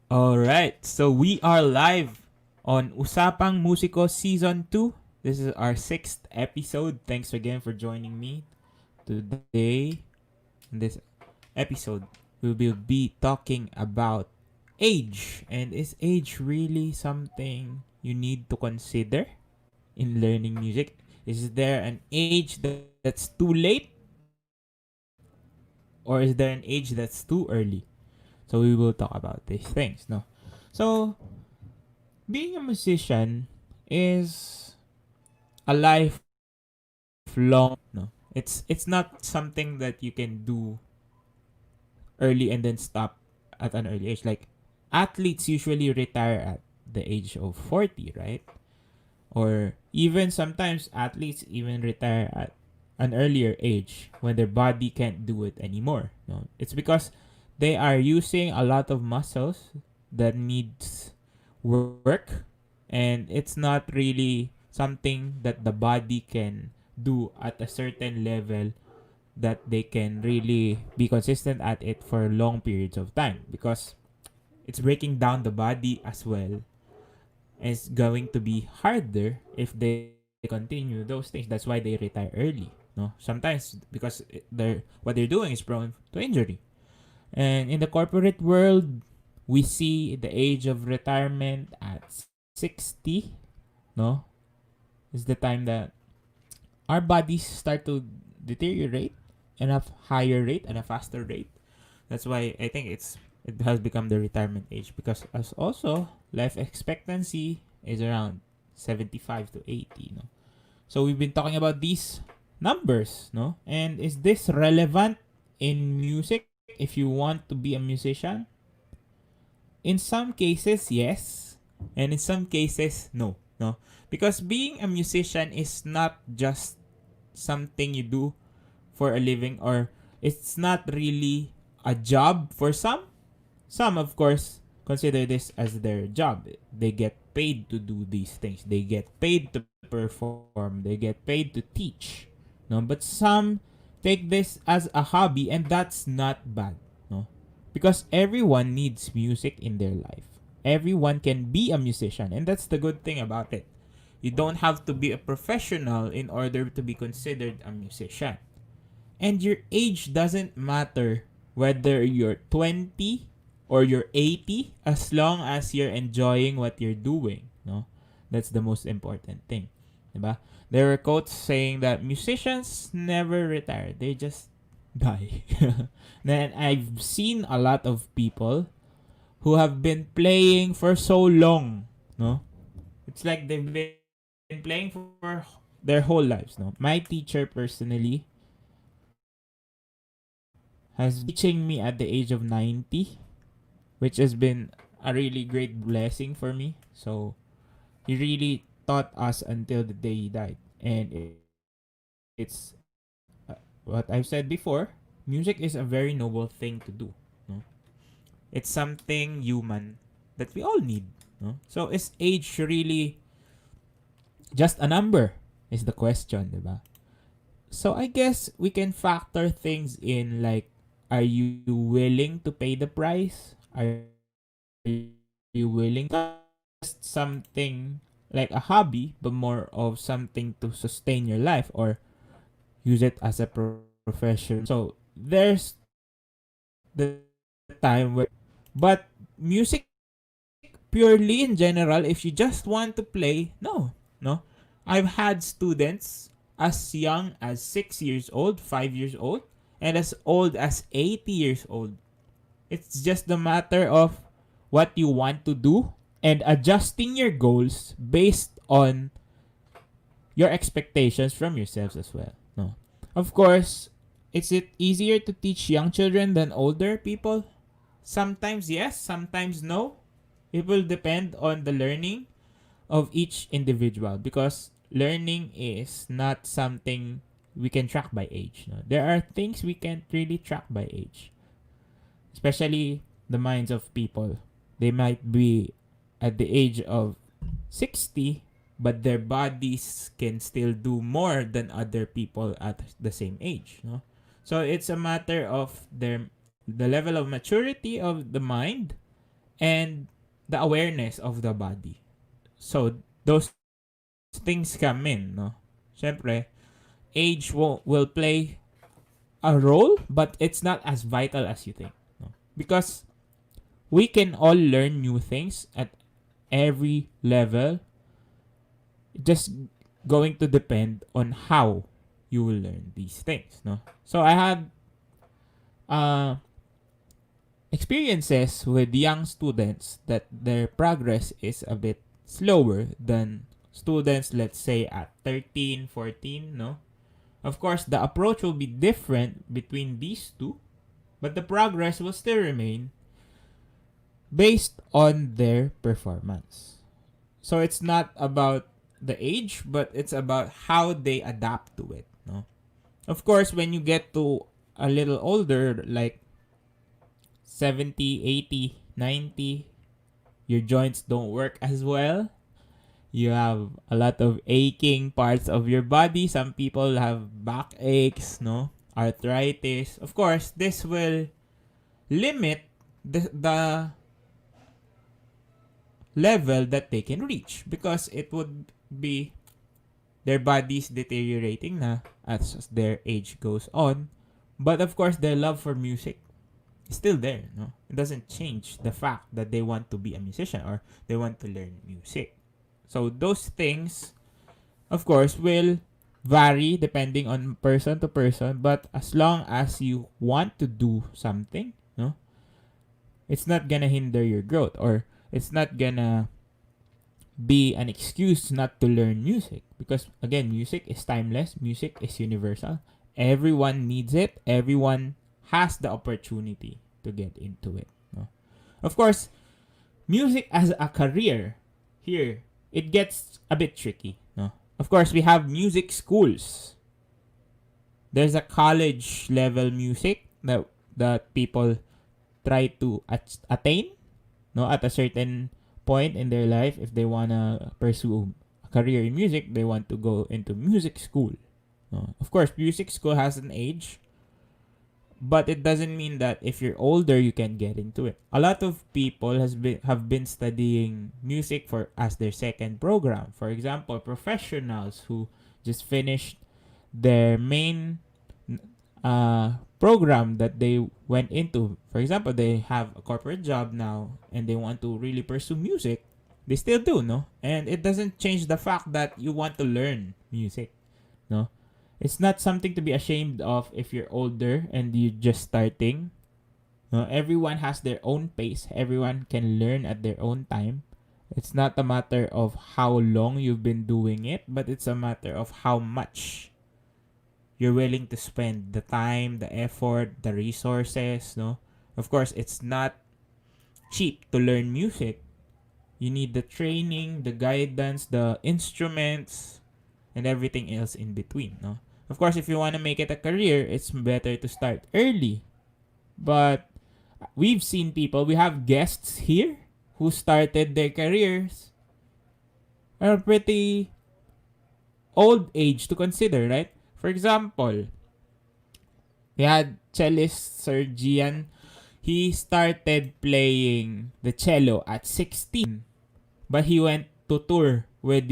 Alright, so we are live on Usapang Musiko Season 2. This is our 6th episode. Thanks again for joining me today. In this episode, we will be talking about age. And is age really something you need to consider in learning music? Is there an age that's too late? Or is there an age that's too early? So we will talk about these things, no? So being a musician is a lifelong no. It's not something that you can do early and then stop at an early age. Like athletes usually retire at the age of 40, right? Or even sometimes athletes even retire at an earlier age when their body can't do it anymore. No, it's because they are using a lot of muscles that needs work, and it's not really something that the body can do at a certain level that they can really be consistent at it for long periods of time because it's breaking down the body as well. It's going to be harder if they continue those things. That's why they retire early. No, sometimes because what they're doing is prone to injury. And in the corporate world, we see the age of retirement at 60. No, is the time that our bodies start to deteriorate in a higher rate and a faster rate. That's why I think it has become the retirement age because as also life expectancy is around 75 to 80, no. So we've been talking about these numbers, no? And is this relevant in music if you want to be a musician? In some cases, yes, and in some cases, no, no. Because being a musician is not just something you do for a living, or it's not really a job for some. Some, of course, consider this as their job. They get paid to do these things. They get paid to perform. They get paid to teach. No, but some take this as a hobby, and that's not bad. No, because everyone needs music in their life. Everyone can be a musician, and that's the good thing about it. You don't have to be a professional in order to be considered a musician. And your age doesn't matter whether you're 20 or you're 80 as long as you're enjoying what you're doing, no? That's the most important thing. Diba? There were quotes saying that musicians never retire. They just die. Then I've seen a lot of people who have been playing for so long, no? It's like they've been playing for their whole lives, no? My teacher personally has been teaching me at the age of 90, which has been a really great blessing for me. So he really taught us until the day he died. And it's what I've said before, music is a very noble thing to do. No? It's something human that we all need. No? So is age really just a number? Is the question, diba? So I guess we can factor things in like, are you willing to pay the price? Are you willing to just something like a hobby, but more of something to sustain your life or use it as a profession. So there's the time where, but music purely in general, if you just want to play, no, no. I've had students as young as 6 years old, 5 years old, and as old as 80 years old. It's just the matter of what you want to do and adjusting your goals based on your expectations from yourselves as well. No. Of course, is it easier to teach young children than older people? Sometimes yes, sometimes no. It will depend on the learning of each individual because learning is not something we can track by age. No? There are things we can't really track by age, especially the minds of people. They might be at the age of 60, but their bodies can still do more than other people at the same age. No? So it's a matter of the level of maturity of the mind and the awareness of the body. So those things come in, no? Syempre, age will play a role, but it's not as vital as you think. No? Because we can all learn new things at every level. Just going to depend on how you will learn these things. No? So I had uh, experiences with young students that their progress is a bit slower than students, let's say, at 13, 14, no? Of course, the approach will be different between these two, but the progress will still remain based on their performance. So it's not about the age, but it's about how they adapt to it, no? Of course, when you get to a little older, like 70, 80, 90, your joints don't work as well. You have a lot of aching parts of your body. Some people have back aches, no? Arthritis. Of course, this will limit the level that they can reach because it would be their bodies deteriorating na as their age goes on. But of course, their love for music is still there, no? It doesn't change the fact that they want to be a musician or they want to learn music. So those things, of course, will vary depending on person to person. But as long as you want to do something, no, it's not gonna hinder your growth, or it's not gonna be an excuse not to learn music. Because again, music is timeless. Music is universal. Everyone needs it. Everyone has the opportunity to get into it. No? Of course, music as a career, here, it gets a bit tricky. No? Of course, we have music schools. There's a college level music that people try to attain, no, at a certain point in their life. If they wanna pursue a career in music, they want to go into music school. No? Of course, music school has an age, but it doesn't mean that if you're older you can get into it. A lot of people have been studying music for as their second program. For example, professionals who just finished their main program that they went into. For example, they have a corporate job now and they want to really pursue music. They still do, no? And it doesn't change the fact that you want to learn music, no? It's not something to be ashamed of if you're older and you're just starting. No, everyone has their own pace. Everyone can learn at their own time. It's not a matter of how long you've been doing it, but it's a matter of how much you're willing to spend the time, the effort, the resources, no? Of course, it's not cheap to learn music. You need the training, the guidance, the instruments, and everything else in between, no? Of course, if you want to make it a career, it's better to start early. But we've seen people, we have guests here who started their careers at a pretty old age to consider, right? For example, we had cellist Sir Gian. He started playing the cello at 16, but he went to tour with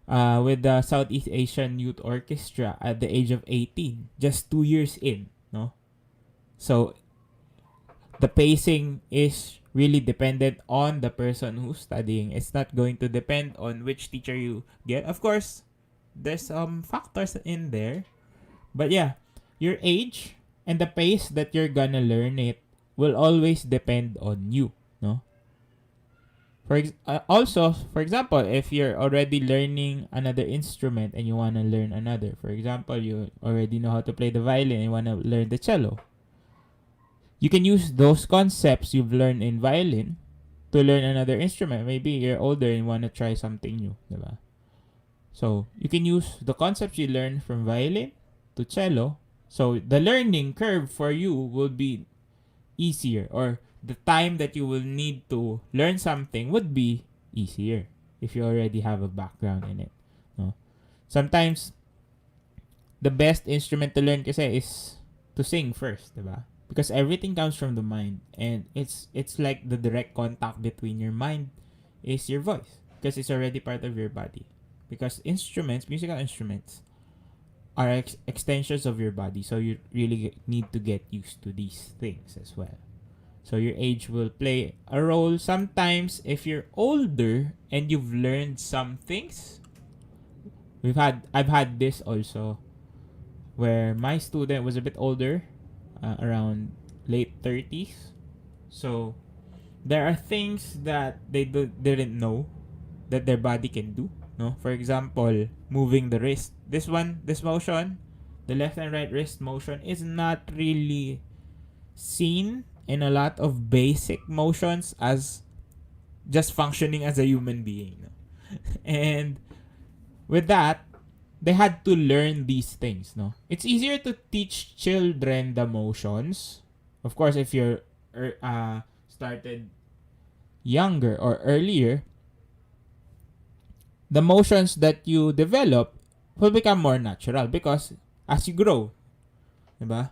with the Southeast Asian Youth Orchestra at the age of 18, just 2 years in, no? So the pacing is really dependent on the person who's studying. It's not going to depend on which teacher you get. Of course, there's some factors in there, but yeah, your age and the pace that you're gonna learn it will always depend on you, no? Also, for example, if you're already learning another instrument and you want to learn another, for example, you already know how to play the violin and you want to learn the cello, you can use those concepts you've learned in violin to learn another instrument. Maybe you're older and want to try something new, diba? So you can use the concepts you learn from violin to cello. So the learning curve for you will be easier, or the time that you will need to learn something would be easier if you already have a background in it. No? Sometimes the best instrument to learn kasi is to sing first, diba? because everything comes from the mind, and it's like the direct contact between your mind is your voice, because it's already part of your body. Because musical instruments, are extensions of your body, so you really need to get used to these things as well. So your age will play a role. Sometimes if you're older and you've learned some things, I've had this also, where my student was a bit older, around late 30s. So there are things that didn't know that their body can do. No, for example, moving the wrist. This motion, the left and right wrist motion, is not really seen in a lot of basic motions as just functioning as a human being. No? And with that, they had to learn these things. No, it's easier to teach children the motions. Of course, if you're started younger or earlier, the motions that you develop will become more natural because as you grow, diba?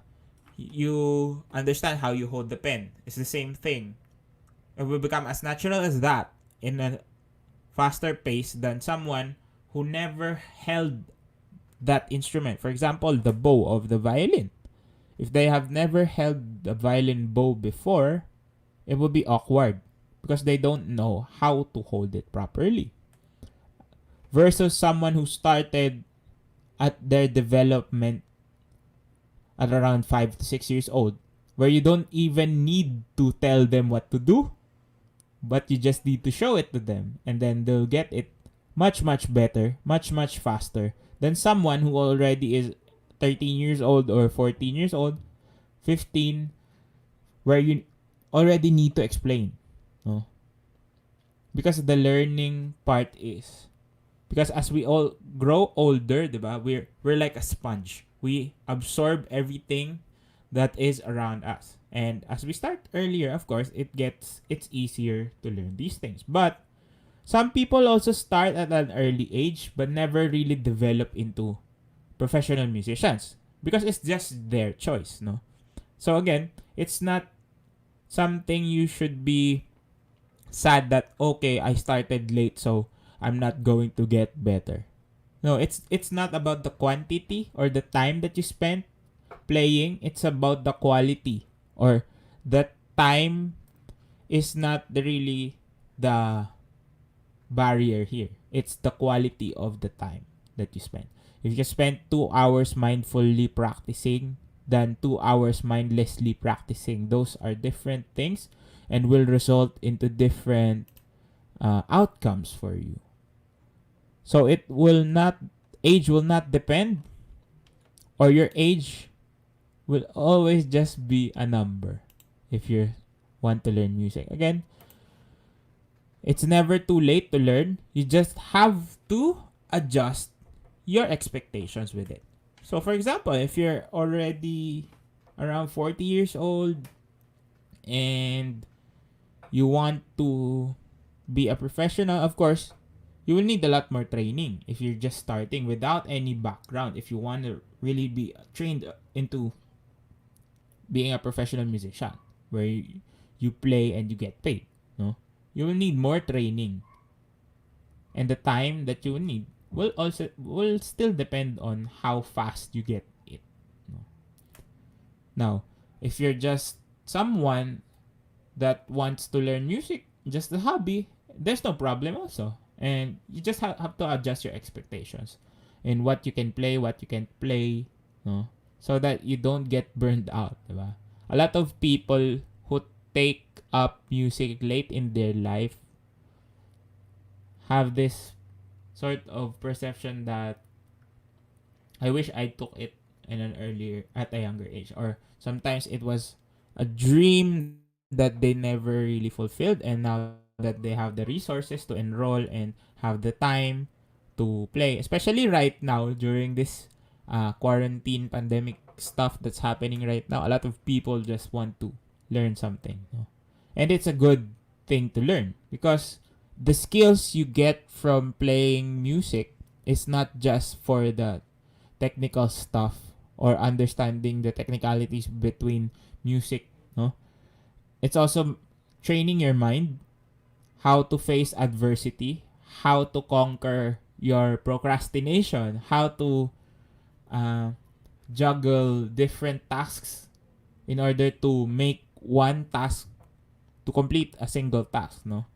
You understand how you hold the pen. It's the same thing. It will become as natural as that in a faster pace than someone who never held that instrument. For example, the bow of the violin. If they have never held the violin bow before, it will be awkward because they don't know how to hold it properly. Versus someone who started at their development at around 5 to 6 years old, where you don't even need to tell them what to do, but you just need to show it to them, and then they'll get it much, much better, much, much faster than someone who already is 13 years old or 14 years old, 15, where you already need to explain. No? Because the learning part is, because as we all grow older, diba, we're like a sponge. We absorb everything that is around us. And as we start earlier, of course, it's easier to learn these things. But some people also start at an early age but never really develop into professional musicians because it's just their choice, no? So again, it's not something you should be sad that, okay, I started late, so I'm not going to get better. No, it's not about the quantity or the time that you spent playing. It's about the quality, or the time is not really the barrier here. It's the quality of the time that you spend. If you spend 2 hours mindfully practicing than 2 hours mindlessly practicing, those are different things and will result into different outcomes for you. So age will not depend, or your age will always just be a number if you want to learn music. Again, it's never too late to learn. You just have to adjust your expectations with it. So for example, if you're already around 40 years old and you want to be a professional, of course, you will need a lot more training if you're just starting without any background. If you want to really be trained into being a professional musician where you play and you get paid, no? You will need more training. And the time that you will need will still depend on how fast you get it. No? Now, if you're just someone that wants to learn music, just a hobby, there's no problem also. And you just have to adjust your expectations in what you can play, what you can't play, no? So that you don't get burned out, diba? A lot of people who take up music late in their life have this sort of perception that I wish I took it at a younger age, or sometimes it was a dream that they never really fulfilled, and now that they have the resources to enroll and have the time to play, especially right now during this quarantine pandemic stuff that's happening right now, a lot of people just want to learn something, no? And it's a good thing to learn because the skills you get from playing music is not just for the technical stuff or understanding the technicalities between music, no? It's also training your mind how to face adversity, how to conquer your procrastination, how to uh, juggle different tasks in order to make one task to complete a single task, no?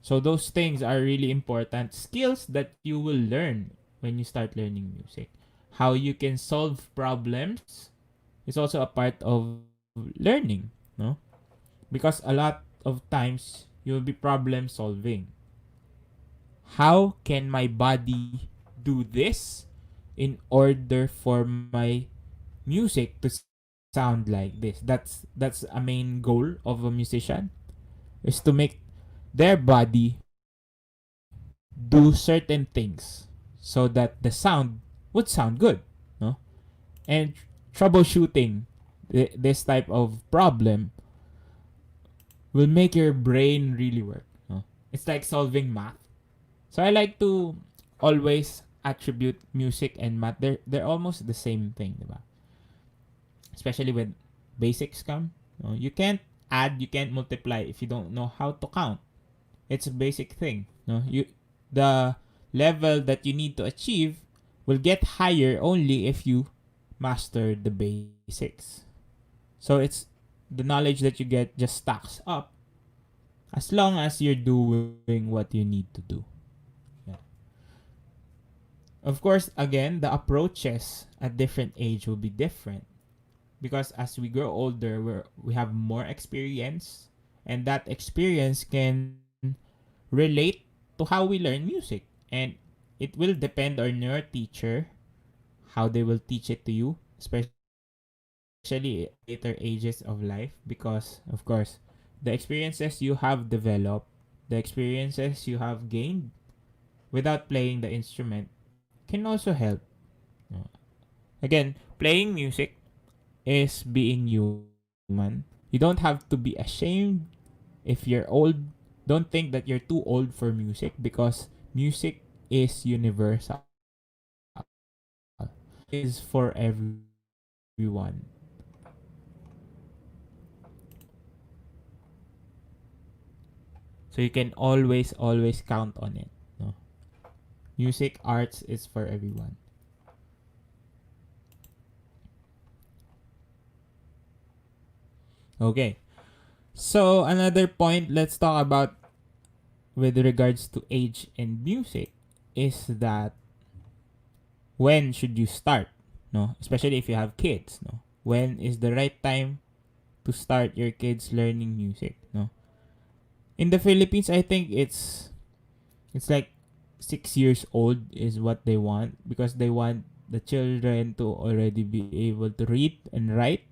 So those things are really important skills that you will learn when you start learning music. How you can solve problems is also a part of learning, no? Because a lot of times you'll be problem solving. How can my body do this in order for my music to sound like this? That's a main goal of a musician, is to make their body do certain things so that the sound would sound good, no? And troubleshooting this type of problem will make your brain really work, no? It's like solving math. So I like to always attribute music and math. They're almost the same thing, diba? Especially when basics come. No? You can't add, you can't multiply if you don't know how to count. It's a basic thing. No? The level that you need to achieve will get higher only if you master the basics. So it's the knowledge that you get just stacks up as long as you're doing what you need to do. Yeah. Of course, again, the approaches at different age will be different because as we grow older, we have more experience, and that experience can relate to how we learn music. And it will depend on your teacher, how they will teach it to you, especially at later ages of life, because, of course, the experiences you have developed, the experiences you have gained without playing the instrument can also help. No? Again, playing music is being human. You don't have to be ashamed if you're old. Don't think that you're too old for music because music is universal. Music is for everyone. So you can always count on it. No? Music, arts is for everyone. Okay. So another point let's talk about with regards to age and music is that when should you start? No, especially if you have kids, no. When is the right time to start your kids learning music, no? In the Philippines, I think it's like 6 years old is what they want because they want the children to already be able to read and write.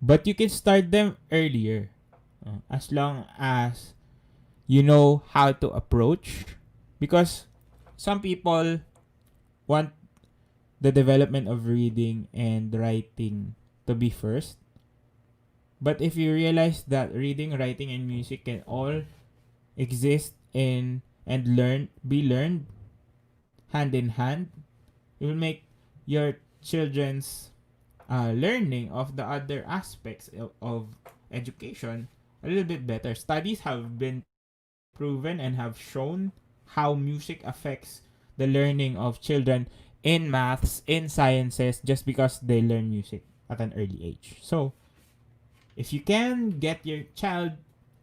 But you can start them earlier, as long as you know how to approach, because some people want the development of reading and writing to be first. But if you realize that reading, writing, and music can all exist in and be learned hand in hand, it will make your children's learning of the other aspects of education a little bit better. Studies have been proven and have shown how music affects the learning of children in maths, in sciences, just because they learn music at an early age. So, if you can get your child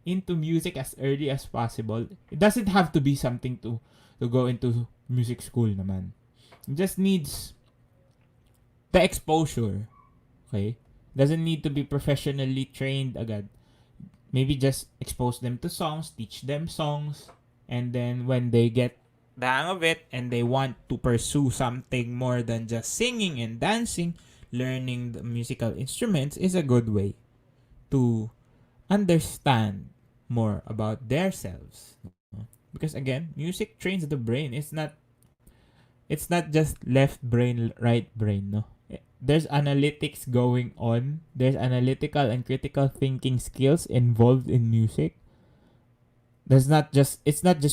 into music as early as possible, it doesn't have to be something to go into music school naman. It just needs the exposure. Okay? Doesn't need to be professionally trained agad. Maybe just expose them to songs, teach them songs, and then when they get the hang of it and they want to pursue something more than just singing and dancing, learning the musical instruments is a good way to understand more about themselves. Because again, music trains the brain. It's not just left brain, right brain, no. There's analytics going on. There's analytical and critical thinking skills involved in music. It's not just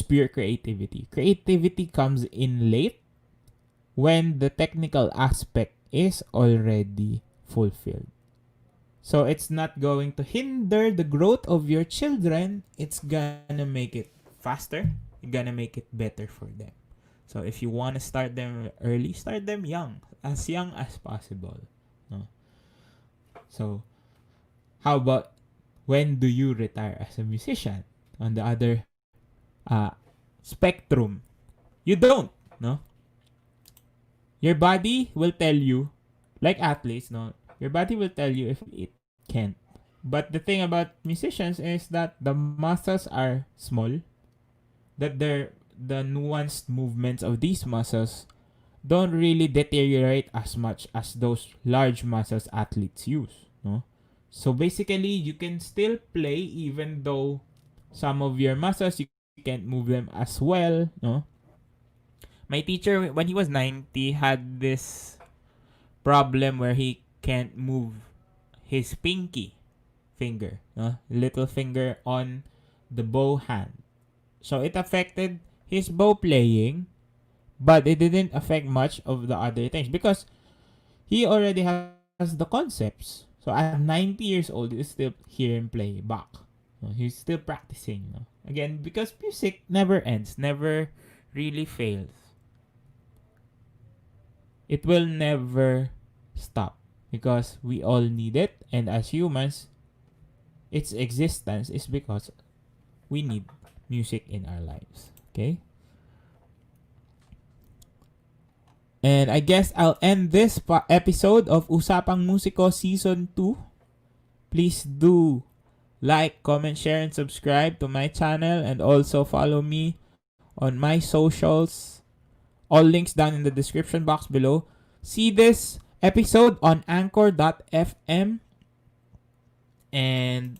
pure creativity. Creativity comes in late when the technical aspect is already fulfilled. So it's not going to hinder the growth of your children. It's gonna make it faster. It's gonna make it better for them. So if you want to start them early, start them young as possible. No? So how about when do you retire as a musician? On the other spectrum, you don't. No, your body will tell you, like athletes. No, your body will tell you if it can't. But the thing about musicians is that the muscles are small. That the nuanced movements of these muscles don't really deteriorate as much as those large muscles athletes use. No? So basically, you can still play even though some of your muscles you can't move them as well. No? My teacher, when he was 90, had this problem where he can't move his pinky finger, no? Little finger on the bow hand. So it affected his bow playing, but it didn't affect much of the other things because he already has the concepts. So at 90 years old, you still hear him play back. He's still practicing. Again, because music never ends, never really fails. It will never stop because we all need it, and as humans, its existence is because we need music in our lives. Okay? And I guess I'll end this episode of Usapang Musiko Season 2. Please do like, comment, share, and subscribe to my channel, and also follow me on my socials. All links down in the description box below. See this episode on anchor.fm. And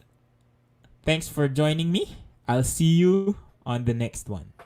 thanks for joining me. I'll see you on the next one.